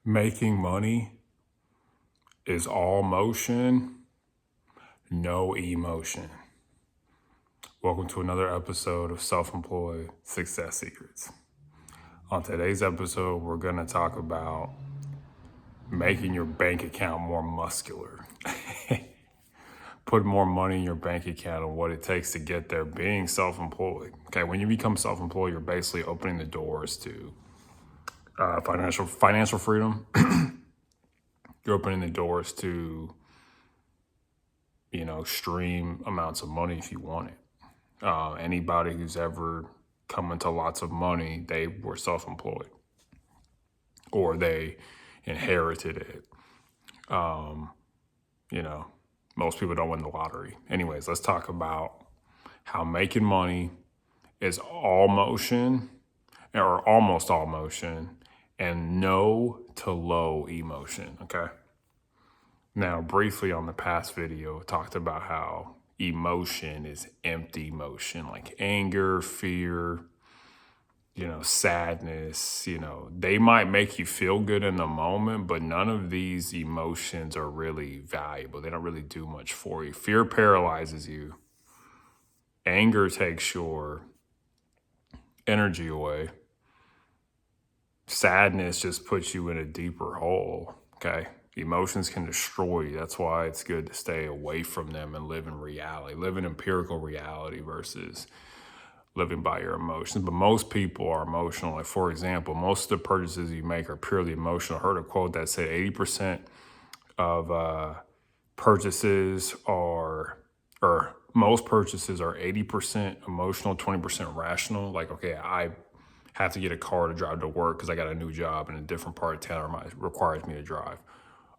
Making money is all motion, no emotion. Welcome to another episode of Self-Employed Success Secrets. On today's episode, we're going to talk about making your bank account more muscular. Put more money in your bank account and what it takes to get there, being self-employed. Okay, when you become self-employed, you're basically opening the doors to financial freedom. You're opening the doors to, stream amounts of money if you want it. Anybody who's ever come into lots of money, they were self-employed or they inherited it. Most people don't win the lottery. Anyways, let's talk about how making money is all motion or almost all motion and no to low emotion, okay? Now, briefly on the past video, I talked about how emotion is empty emotion, like anger, fear, sadness, they might make you feel good in the moment, but none of these emotions are really valuable. They don't really do much for you. Fear paralyzes you. Anger takes your energy away. Sadness just puts you in a deeper hole, okay? Emotions can destroy you. That's why it's good to stay away from them and live in reality, live in empirical reality versus living by your emotions. But most people are emotional. Like, for example, most of the purchases you make are purely emotional. I heard a quote that said 80% of purchases are, or most purchases are 80% emotional, 20% rational. Like, okay, I have to get a car to drive to work because I got a new job in a different part of town requires me to drive.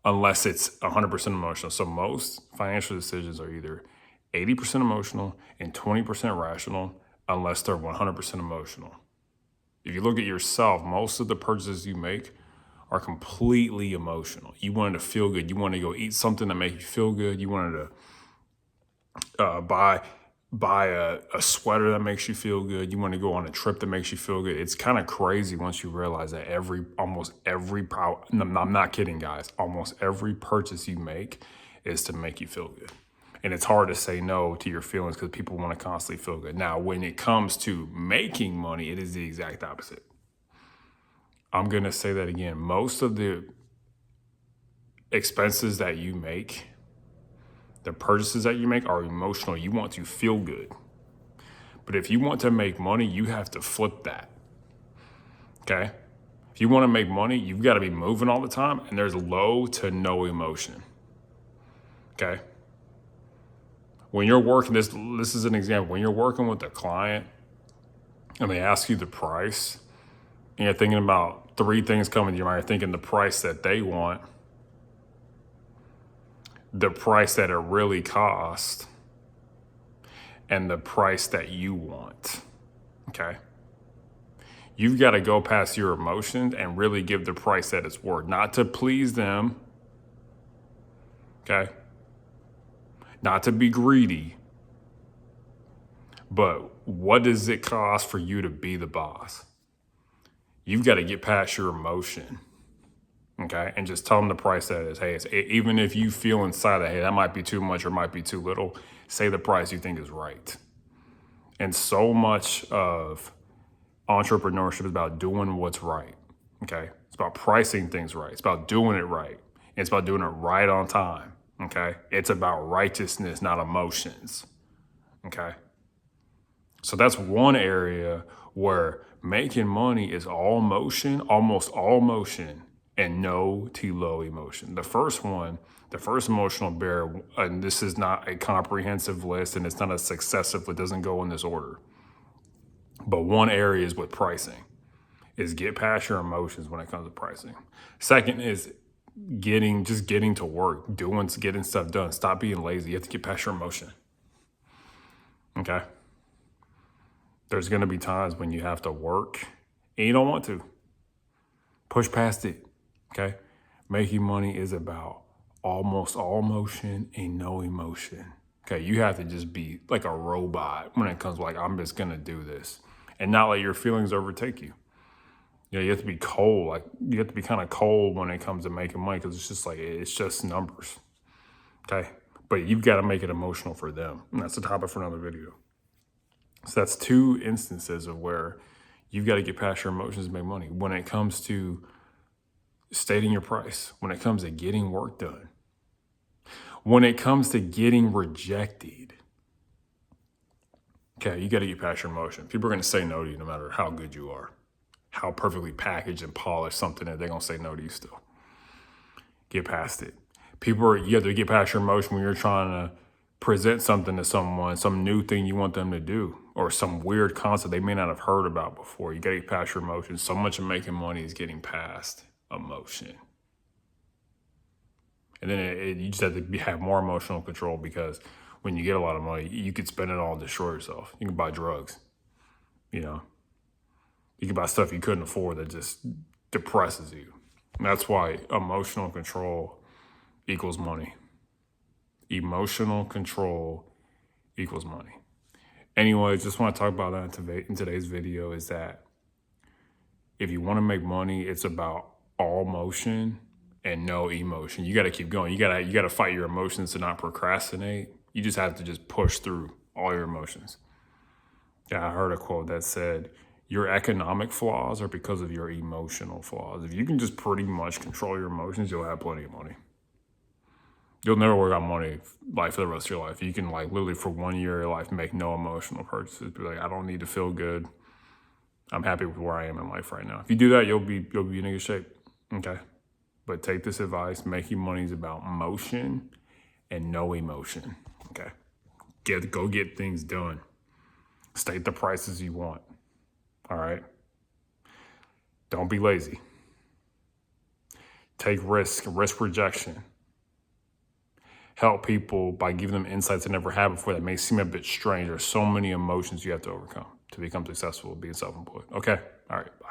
Unless it's 100% emotional. So most financial decisions are either 80% emotional and 20% rational, unless they're 100% emotional. If you look at yourself, most of the purchases you make are completely emotional. You wanted to feel good. You want to go eat something that makes you feel good. You wanted to buy a sweater that makes you feel good. You want to go on a trip that makes you feel good. It's kind of crazy once you realize that I'm not kidding, guys. Almost every purchase you make is to make you feel good. And it's hard to say no to your feelings because people want to constantly feel good. Now, when it comes to making money, it is the exact opposite. I'm going to say that again. Most of the expenses that you make, the purchases that you make are emotional. You want to feel good. But if you want to make money, you have to flip that. Okay? If you want to make money, you've got to be moving all the time, and there's low to no emotion. Okay? When you're working, this is an example. When you're working with a client and they ask you the price, and you're thinking about three things coming to your mind. You're thinking the price that they want, the price that it really costs, and the price that you want, okay? You've got to go past your emotions and really give the price that it's worth, not to please them, okay? Not to be greedy, but what does it cost for you to be the boss? You've got to get past your emotion, okay? And just tell them the price that it is. Hey, even if you feel inside that, hey, that might be too much or might be too little, say the price you think is right. And so much of entrepreneurship is about doing what's right, okay? It's about pricing things right. It's about doing it right. It's about doing it right on time, okay? It's about righteousness, not emotions, okay? So that's one area where making money is all motion, almost all motion, and no to low emotion. The first emotional barrier, and this is not a comprehensive list and it's not a successive, it doesn't go in this order. But one area is with pricing, is get past your emotions when it comes to pricing. Second is getting to work, getting stuff done. Stop being lazy. You have to get past your emotion. Okay? There's going to be times when you have to work and you don't want to. Push past it. Okay? Making money is about almost all motion and no emotion. Okay? You have to just be like a robot when it comes to like, I'm just going to do this and not let your feelings overtake you. You know, you have to be cold. Like, you have to be kind of cold when it comes to making money, because it's just like, it's just numbers. Okay. But you've got to make it emotional for them. And that's the topic for another video. So that's two instances of where you've got to get past your emotions to make money. When it comes to stating your price, when it comes to getting work done, when it comes to getting rejected, okay, you got to get past your emotion. People are going to say no to you no matter how good you are, how perfectly packaged and polished something that they're going to say no to you still. Get past it. You have to get past your emotion when you're trying to present something to someone, some new thing you want them to do, or some weird concept they may not have heard about before. You got to get past your emotions. So much of making money is getting past emotion. And then you just have to have more emotional control, because when you get a lot of money, you could spend it all and destroy yourself. You can buy drugs, you know. You can buy stuff you couldn't afford that just depresses you. And that's why emotional control equals money. Emotional control equals money. Anyways, just want to talk about that in today's video, is that if you want to make money, it's about all motion and no emotion. You got to keep going. You got to fight your emotions to not procrastinate. You just have to just push through all your emotions. Yeah, I heard a quote that said, your economic flaws are because of your emotional flaws. If you can just pretty much control your emotions, you'll have plenty of money. You'll never worry about money like for the rest of your life. You can like literally for 1 year of your life make no emotional purchases. Be like, I don't need to feel good. I'm happy with where I am in life right now. If you do that, you'll be in good shape. Okay. But take this advice: making money is about motion and no emotion. Okay. Go get things done. State the prices you want. All right. Don't be lazy. Take risk rejection. Help people by giving them insights they never had before that may seem a bit strange. There's so many emotions you have to overcome to become successful being self-employed. Okay. All right. Bye.